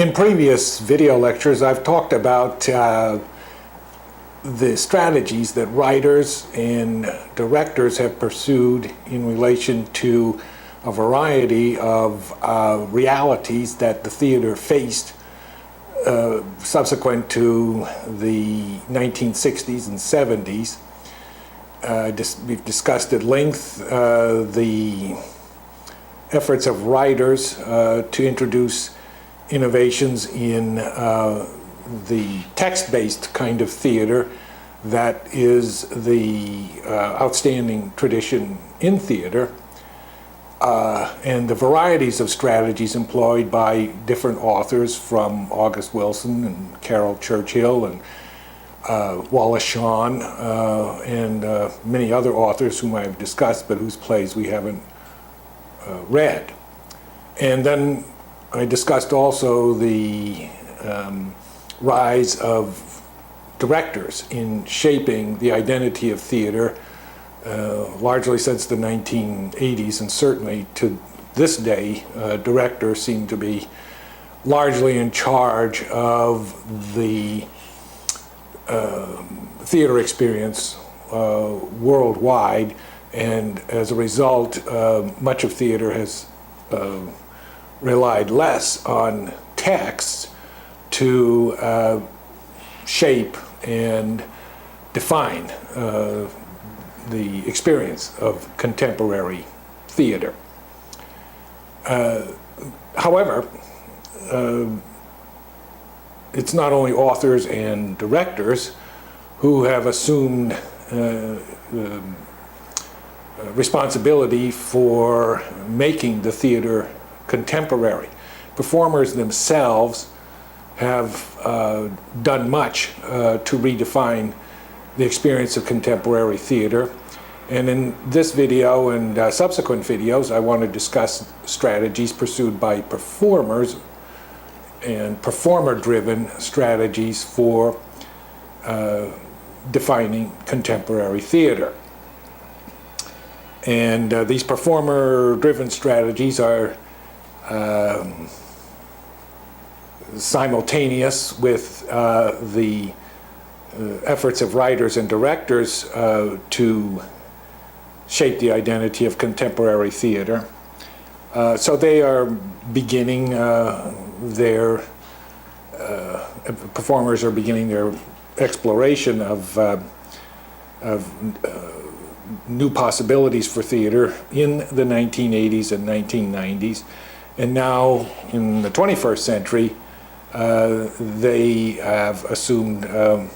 In previous video lectures, I've talked about the strategies that writers and directors have pursued in relation to a variety of realities that the theater faced subsequent to the 1960s and 70s. We've discussed at length the efforts of writers to introduce innovations in the text-based kind of theater that is the outstanding tradition in theater, and the varieties of strategies employed by different authors, from August Wilson and Caryl Churchill and Wallace Shawn and many other authors whom I've discussed but whose plays we haven't read. And then I discussed also the rise of directors in shaping the identity of theater, largely since the 1980s, and certainly to this day, directors seem to be largely in charge of the theater experience worldwide, and as a result, much of theater has relied less on text to shape and define the experience of contemporary theater. However, it's not only authors and directors who have assumed responsibility for making the theater contemporary. Performers themselves have done much to redefine the experience of contemporary theater. And in this video and subsequent videos, I want to discuss strategies pursued by performers and performer-driven strategies for defining contemporary theater. And these performer-driven strategies are simultaneous with the efforts of writers and directors to shape the identity of contemporary theater. So they are beginning performers are beginning their exploration of new possibilities for theater in the 1980s and 1990s. And now, in the 21st century, they have assumed a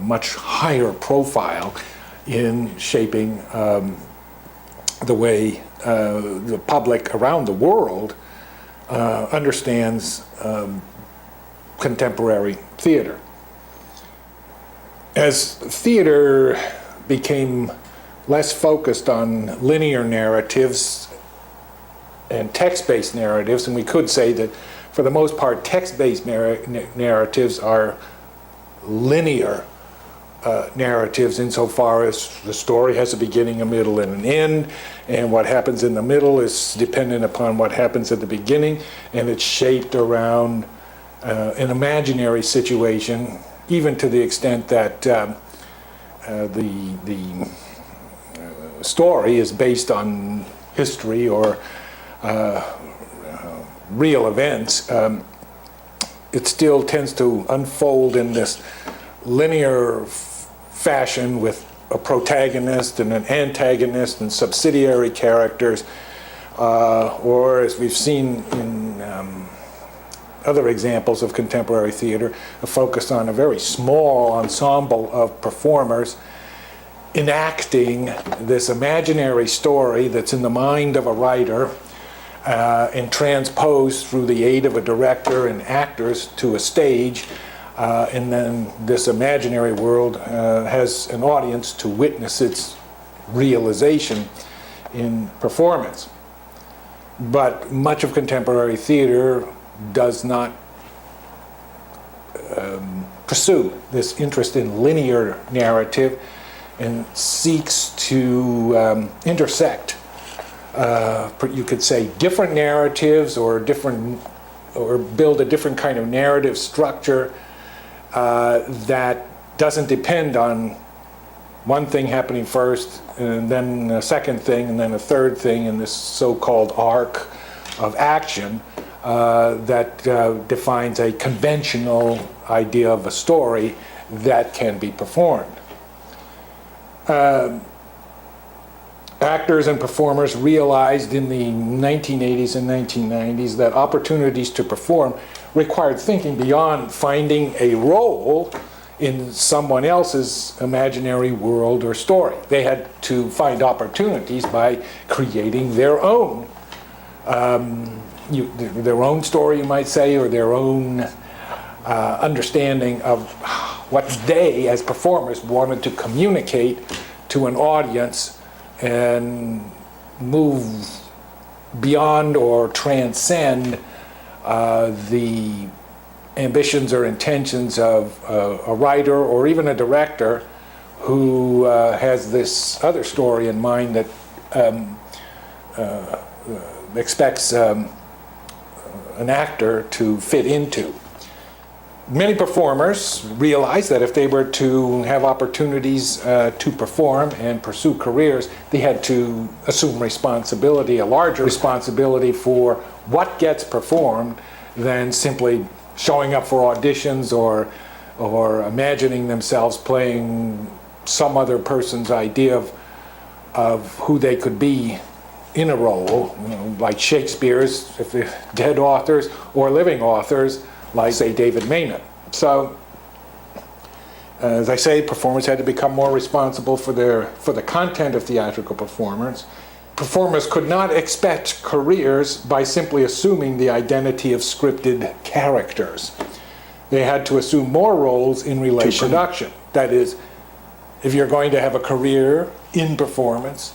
much higher profile in shaping the way the public around the world understands contemporary theater. As theater became less focused on linear narratives and text-based narratives, and we could say that for the most part text-based narratives are linear narratives insofar as the story has a beginning, a middle, and an end, and what happens in the middle is dependent upon what happens at the beginning, and it's shaped around an imaginary situation, even to the extent that the story is based on history or real events. It still tends to unfold in this linear fashion with a protagonist and an antagonist and subsidiary characters, or as we've seen in other examples of contemporary theater, a focus on a very small ensemble of performers enacting this imaginary story that's in the mind of a writer and transposed through the aid of a director and actors to a stage, and then this imaginary world has an audience to witness its realization in performance. But much of contemporary theater does not pursue this interest in linear narrative and seeks to intersect, you could say, different narratives or different or build a different kind of narrative structure that doesn't depend on one thing happening first, and then a second thing, and then a third thing in this so-called arc of action that defines a conventional idea of a story that can be performed. Actors and performers realized in the 1980s and 1990s that opportunities to perform required thinking beyond finding a role in someone else's imaginary world or story. They had to find opportunities by creating their own, their own story, you might say, or their own understanding of what they, as performers, wanted to communicate to an audience and move beyond or transcend the ambitions or intentions of a writer or even a director who has this other story in mind that expects an actor to fit into. Many performers realized that if they were to have opportunities to perform and pursue careers, they had to assume responsibility, a larger responsibility for what gets performed than simply showing up for auditions or imagining themselves playing some other person's idea of who they could be in a role, like Shakespeare's, if they're dead authors, or living authors, like, say, David Mamet. So, as I say, performers had to become more responsible for the content of theatrical performance. Performers could not expect careers by simply assuming the identity of scripted characters. They had to assume more roles in relation to production. That is, if you're going to have a career in performance,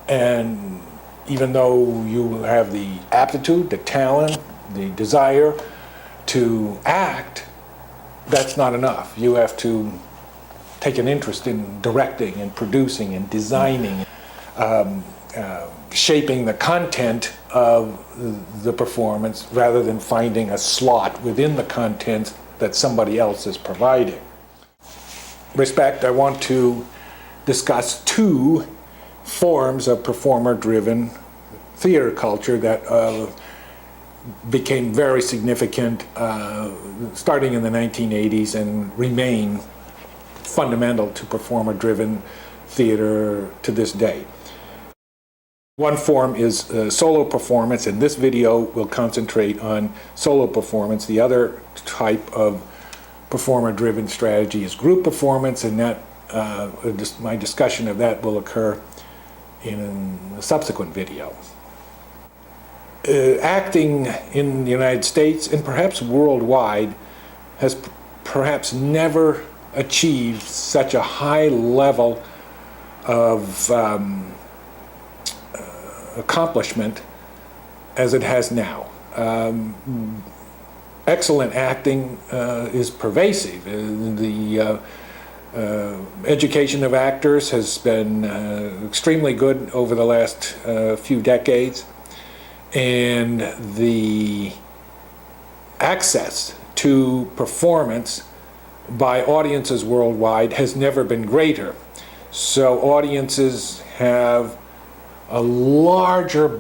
and even though you have the aptitude, the talent, the desire to act, that's not enough. You have to take an interest in directing and producing and designing, shaping the content of the performance rather than finding a slot within the content that somebody else is providing. Respect, I want to discuss two forms of performer-driven theater culture that became very significant starting in the 1980s and remain fundamental to performer-driven theater to this day. One form is solo performance, and this video will concentrate on solo performance. The other type of performer-driven strategy is group performance, and that my discussion of that will occur in a subsequent video. Acting in the United States and perhaps worldwide has perhaps never achieved such a high level of accomplishment as it has now. Excellent acting is pervasive. The education of actors has been extremely good over the last few decades. And the access to performance by audiences worldwide has never been greater. So audiences have a larger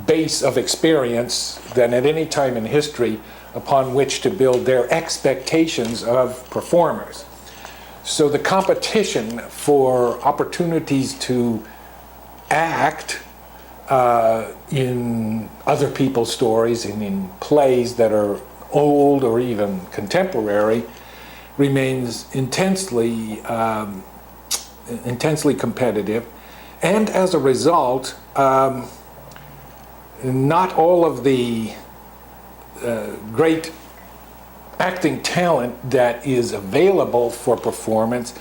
base of experience than at any time in history upon which to build their expectations of performers. So the competition for opportunities to act in other people's stories and in plays that are old or even contemporary remains intensely competitive, and as a result, not all of the great acting talent that is available for performance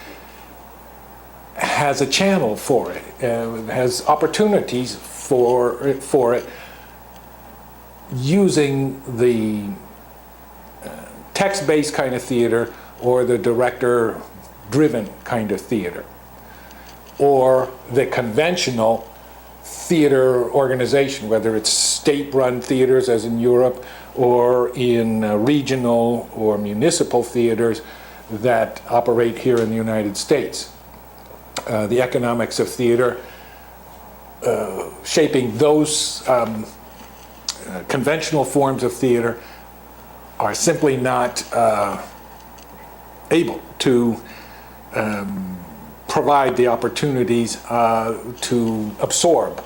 has a channel for it, has opportunities for it using the text-based kind of theater or the director-driven kind of theater, or the conventional theater organization, whether it's state-run theaters as in Europe or in regional or municipal theaters that operate here in the United States. The economics of theater shaping those conventional forms of theater are simply not able to provide the opportunities to absorb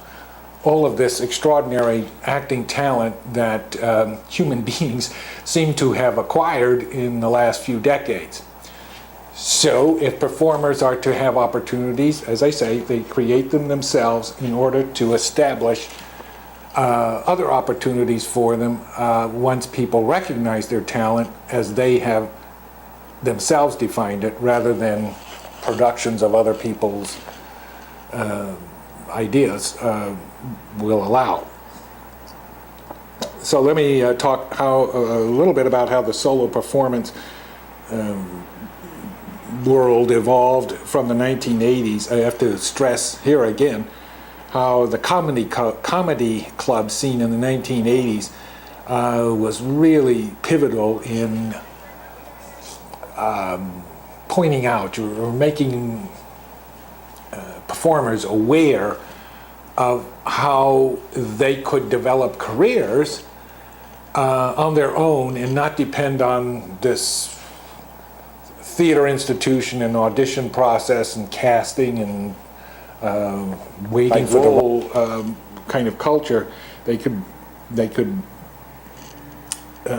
all of this extraordinary acting talent that human beings seem to have acquired in the last few decades. So if performers are to have opportunities, as I say, they create them themselves in order to establish other opportunities for them once people recognize their talent as they have themselves defined it, rather than productions of other people's ideas will allow. So let me talk a little bit about how the solo performance world evolved from the 1980s. I have to stress here again how the comedy club scene in the 1980s was really pivotal in pointing out or making performers aware of how they could develop careers on their own and not depend on this theater institution and audition process and casting and waiting for the role kind of culture. They could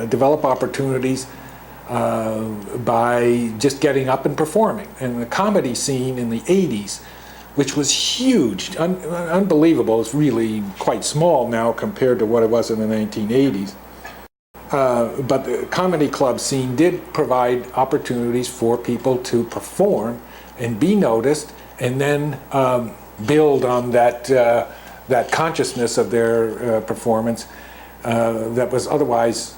develop opportunities by just getting up and performing. And the comedy scene in the 80s, which was huge, unbelievable, it's really quite small now compared to what it was in the 1980s. But the comedy club scene did provide opportunities for people to perform and be noticed, and then build on that consciousness of their performance that was otherwise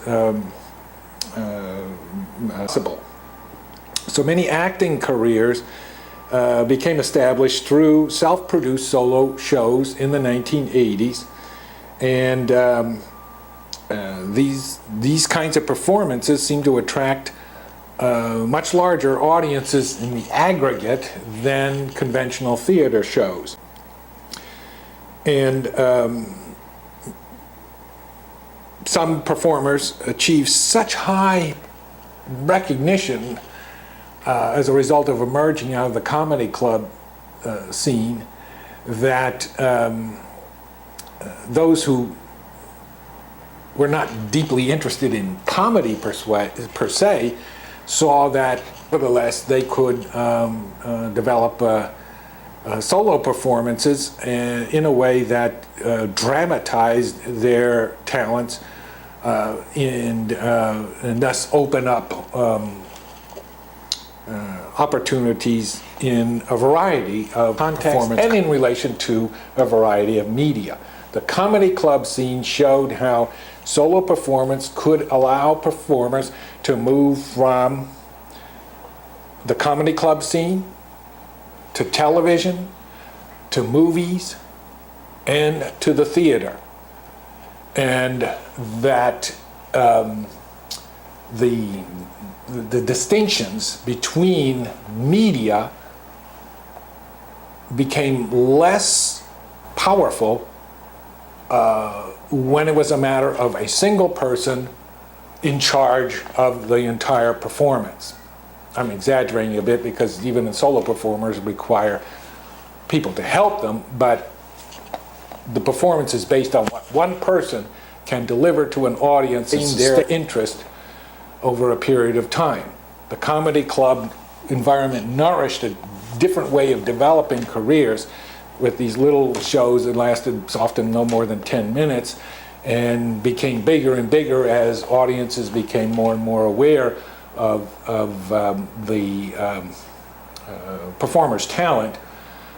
possible. So many acting careers became established through self-produced solo shows in the 1980s, and these kinds of performances seem to attract much larger audiences in the aggregate than conventional theater shows. And some performers achieve such high recognition as a result of emerging out of the comedy club scene that those who were not deeply interested in comedy per se saw that nevertheless they could develop solo performances in a way that dramatized their talents and thus open up opportunities in a variety of contexts and in relation to a variety of media. The comedy club scene showed how solo performance could allow performers to move from the comedy club scene to television, to movies, and to the theater. And that the distinctions between media became less powerful when it was a matter of a single person in charge of the entire performance. I'm exaggerating a bit because even the solo performers require people to help them, but the performance is based on what one person can deliver to an audience in their interest over a period of time. The comedy club environment nourished a different way of developing careers with these little shows that lasted often no more than 10 minutes and became bigger and bigger as audiences became more and more aware of the performer's talent.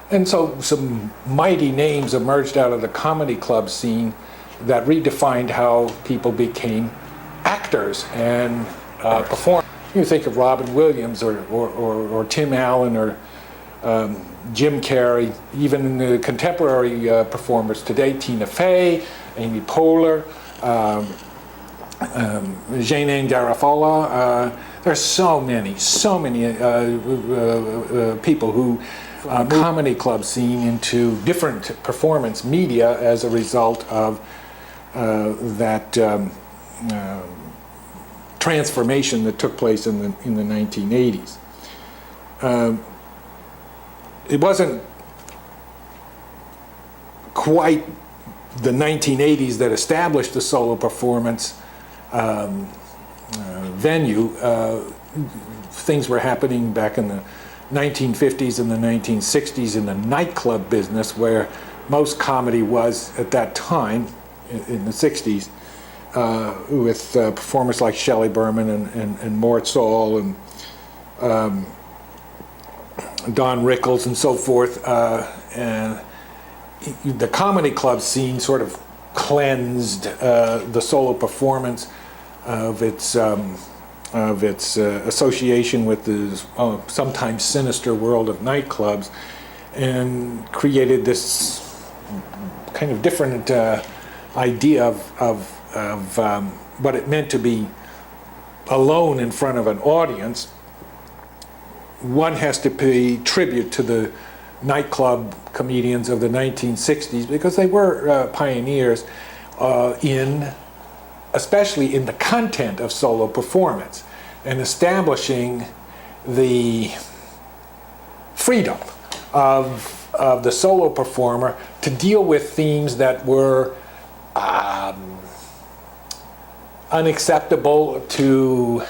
And so some mighty names emerged out of the comedy club scene that redefined how people became actors and performers. You think of Robin Williams or Tim Allen or Jim Carrey, even the contemporary performers today, Tina Fey, Amy Poehler, Jeanne Garofalo. There's so many people who comedy club scene into different performance media as a result of that transformation that took place in the 1980s. It wasn't quite the 1980s that established the solo performance venue. Things were happening back in the 1950s and the 1960s in the nightclub business, where most comedy was at that time, in the 60s, with performers like Shelley Berman and Mort Saul and Don Rickles and so forth. And the comedy club scene sort of cleansed the solo performance of its association with the sometimes sinister world of nightclubs, and created this kind of different idea of what it meant to be alone in front of an audience. One has to pay tribute to the nightclub comedians of the 1960s, because they were pioneers especially in the content of solo performance, and establishing the freedom of the solo performer to deal with themes that were unacceptable to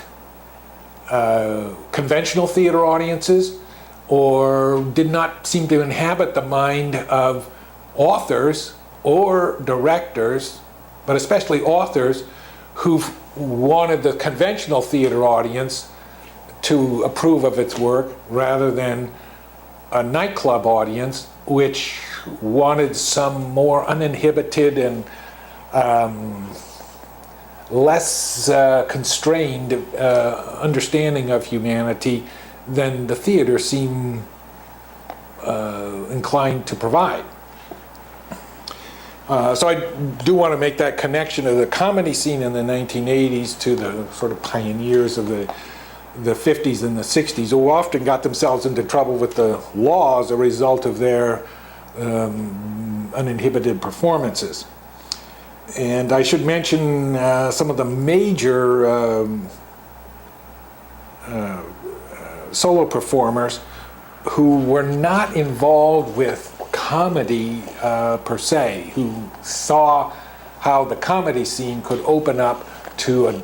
conventional theater audiences, or did not seem to inhabit the mind of authors or directors, but especially authors who wanted the conventional theater audience to approve of its work, rather than a nightclub audience which wanted some more uninhibited and less constrained understanding of humanity than the theater seemed inclined to provide. So I do want to make that connection of the comedy scene in the 1980s to the sort of pioneers of the 50s and the 60s, who often got themselves into trouble with the law as a result of their uninhibited performances. And I should mention some of the major solo performers who were not involved with comedy per se, who saw how the comedy scene could open up to a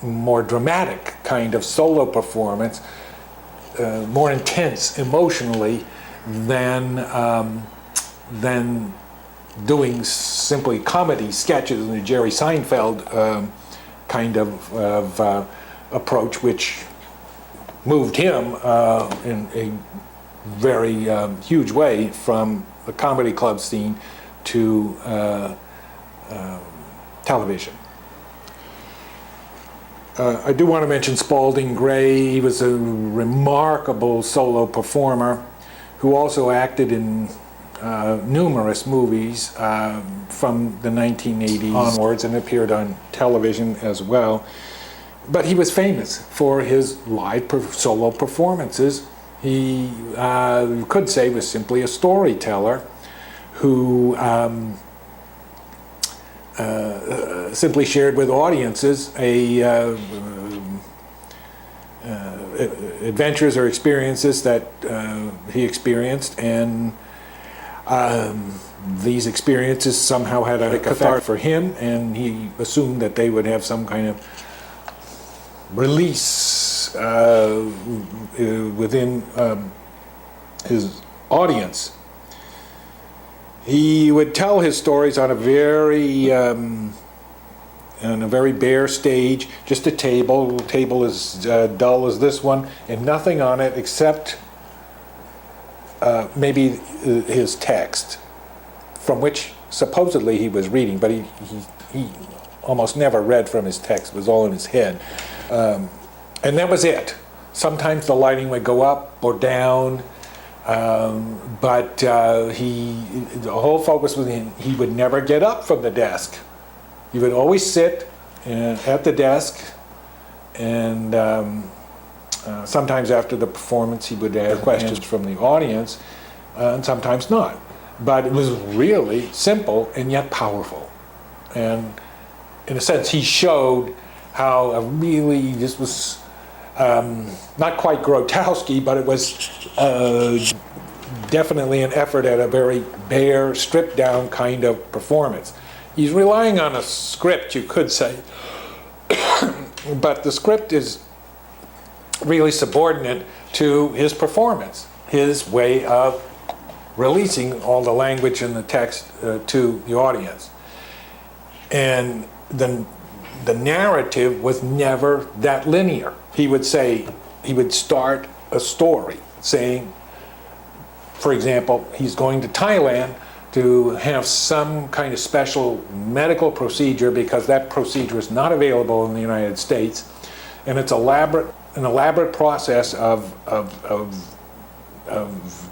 more dramatic kind of solo performance, more intense emotionally than doing simply comedy sketches in the Jerry Seinfeld kind of approach, which moved him in a very huge way from the comedy club scene to television. I do want to mention Spalding Gray. He was a remarkable solo performer who also acted in numerous movies from the 1980s onwards, and appeared on television as well. But he was famous for his live solo performances. He, you could say, was simply a storyteller who simply shared with audiences adventures or experiences that he experienced, and these experiences somehow had a cathartic for him, and he assumed that they would have some kind of release within his audience. He would tell his stories on a very bare stage, just a table. The table as dull as this one, and nothing on it except maybe his text, from which supposedly he was reading, but he almost never read from his text. It was all in his head. And that was it. Sometimes the lighting would go up or down, but the whole focus was he would never get up from the desk. He would always sit at the desk, and sometimes after the performance he would ask questions from the audience, and sometimes not. But it was really simple and yet powerful. And in a sense, he showed how this was not quite Grotowski, but it was definitely an effort at a very bare, stripped down kind of performance. He's relying on a script, you could say, but the script is really subordinate to his performance, his way of releasing all the language and the text to the audience. And the narrative was never that linear. He would start a story saying, for example, he's going to Thailand to have some kind of special medical procedure because that procedure is not available in the United States. And it's an elaborate process of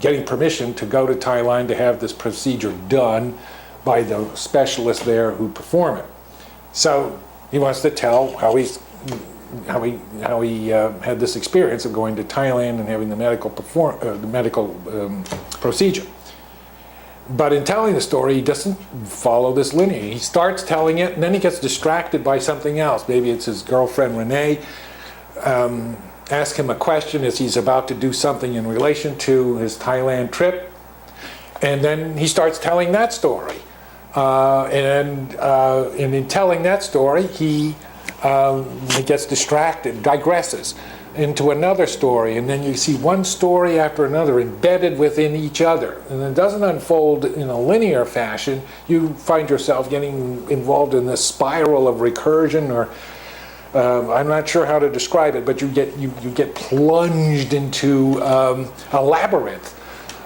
getting permission to go to Thailand to have this procedure done by the specialists there who perform it. So he wants to tell how he had this experience of going to Thailand and having the medical procedure. But in telling the story, he doesn't follow this linear. He starts telling it, and then he gets distracted by something else. Maybe it's his girlfriend Renee. Ask him a question as he's about to do something in relation to his Thailand trip, and then he starts telling that story. And in telling that story, he gets distracted, digresses into another story, and then you see one story after another embedded within each other, and it doesn't unfold in a linear fashion. You find yourself getting involved in this spiral of recursion, or I'm not sure how to describe it, but you get plunged into a labyrinth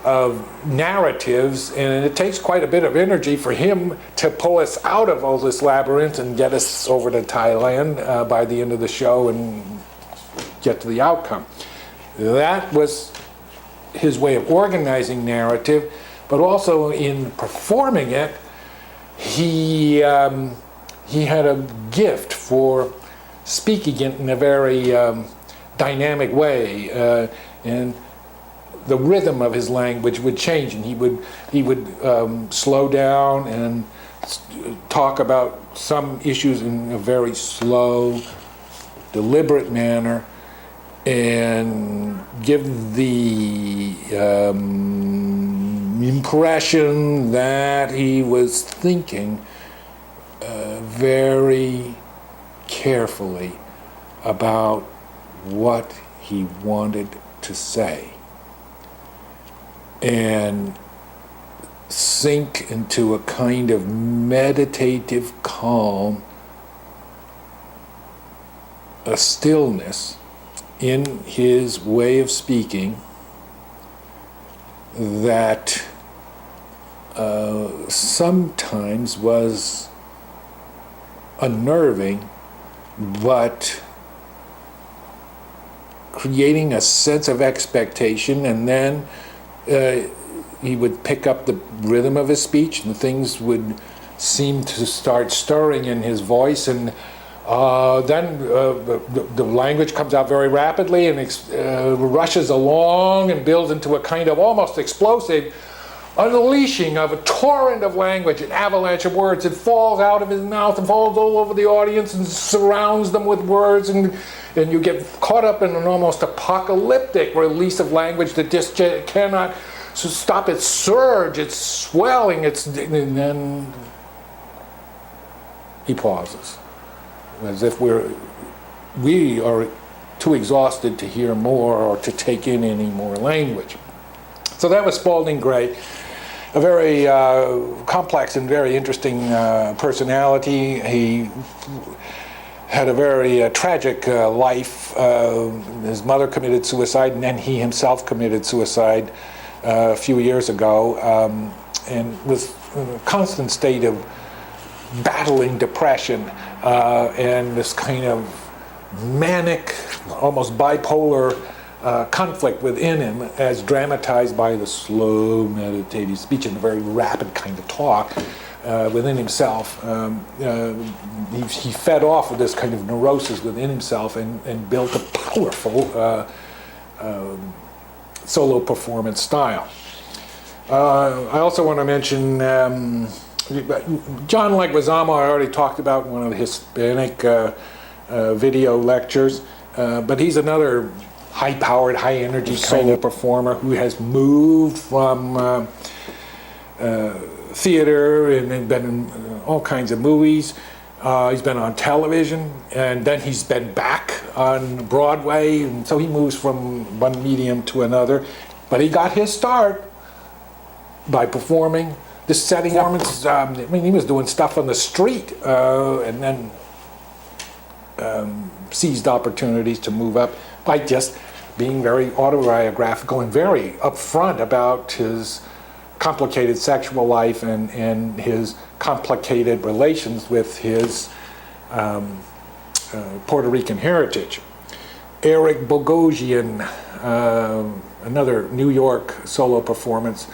of narratives, and it takes quite a bit of energy for him to pull us out of all this labyrinth and get us over to Thailand by the end of the show and get to the outcome. That was his way of organizing narrative, but also in performing it, he had a gift for speaking it in a very dynamic way, and the rhythm of his language would change, and he would slow down and talk about some issues in a very slow, deliberate manner, and give the impression that he was thinking very carefully about what he wanted to say, and sink into a kind of meditative calm, a stillness in his way of speaking that sometimes was unnerving, but creating a sense of expectation. And then he would pick up the rhythm of his speech, and things would seem to start stirring in his voice, and then the language comes out very rapidly and rushes along and builds into a kind of almost explosive unleashing of a torrent of language, an avalanche of words. It falls out of his mouth and falls all over the audience and surrounds them with words, and you get caught up in an almost apocalyptic release of language that just cannot stop its surge, its swelling, and then he pauses, as if we are too exhausted to hear more or to take in any more language. So that was Spalding Gray, a very complex and very interesting personality. He had a very tragic life. His mother committed suicide, and then he himself committed suicide a few years ago, and was in a constant state of battling depression and this kind of manic, almost bipolar conflict within him, as dramatized by the slow meditative speech and the very rapid kind of talk within himself. He fed off of this kind of neurosis within himself and built a powerful solo performance style. I also want to mention John Leguizamo. I already talked about in one of the Hispanic video lectures, but he's another high-powered, high-energy solo performer who has moved from theater and been in all kinds of movies. He's been on television, and then he's been back on Broadway, and so he moves from one medium to another. But he got his start by performing, this setting performance. I mean, he was doing stuff on the street, and then seized opportunities to move up by just being very autobiographical and very upfront about his complicated sexual life and his complicated relations with his Puerto Rican heritage. Eric Bogosian, another New York solo performance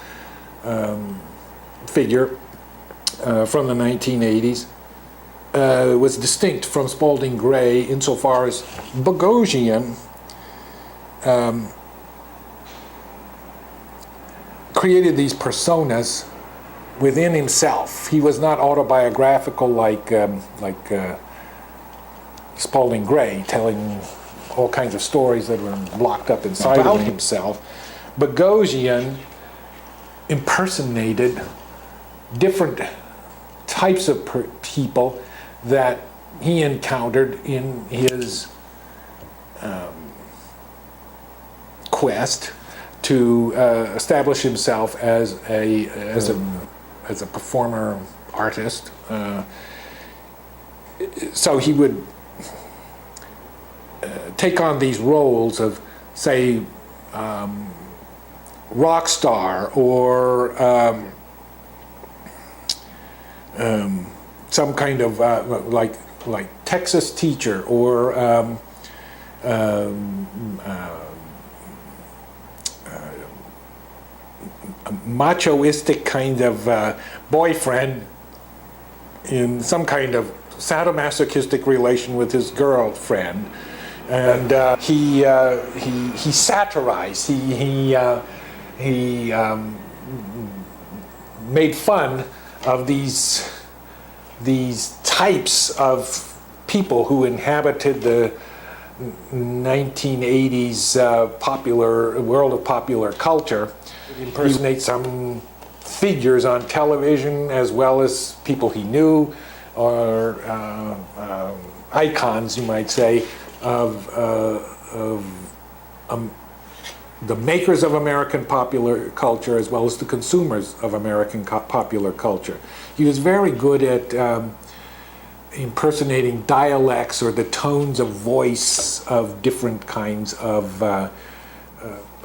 figure from the 1980s, was distinct from Spalding Gray insofar as Bogosian created these personas within himself. He was not autobiographical like Spalding Gray, telling all kinds of stories that were locked up inside of himself. Bogosian impersonated different types of people that he encountered in his quest to establish himself as a performer artist. So he would take on these roles of, say, rock star or some kind of like Texas teacher or a machoistic kind of boyfriend in some kind of sadomasochistic relation with his girlfriend, and he satirized. He made fun of these types of people who inhabited the 1980s popular world of popular culture. He impersonates some figures on television as well as people he knew, or icons, you might say, of the makers of American popular culture as well as the consumers of American popular culture. He was very good at impersonating dialects or the tones of voice of different kinds of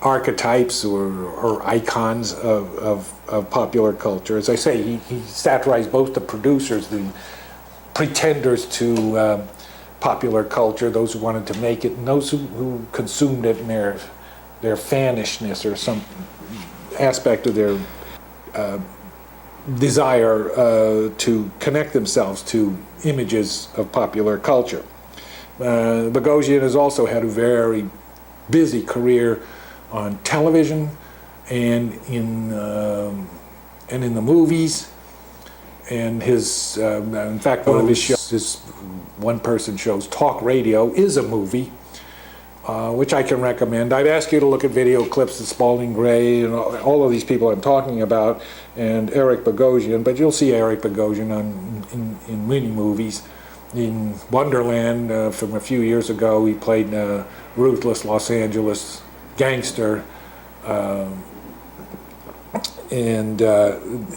archetypes or icons of popular culture. As I say, he satirized both the producers, the pretenders to popular culture, those who wanted to make it, and those who consumed it in their fanishness or some aspect of their desire to connect themselves to images of popular culture. Bogosian has also had a very busy career on television and in the movies. And his, in fact, one of his shows, his one-person shows, Talk Radio, is a movie, which I can recommend. I'd ask you to look at video clips of Spalding Gray and all of these people I'm talking about, and Eric Bogosian, but you'll see Eric Bogosian in many movies. In Wonderland, from a few years ago, he played a ruthless Los Angeles gangster, and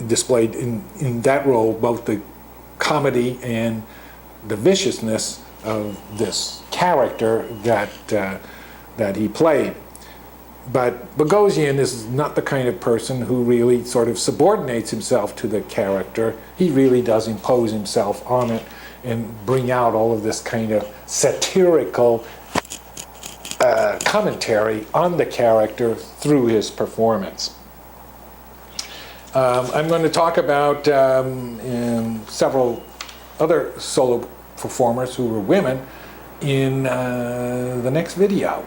displayed in that role both the comedy and the viciousness of this character that he played. But Bogosian is not the kind of person who really sort of subordinates himself to the character. He really does impose himself on it and bring out all of this kind of satirical commentary on the character through his performance. I'm going to talk about several other solo performers who were women in the next video.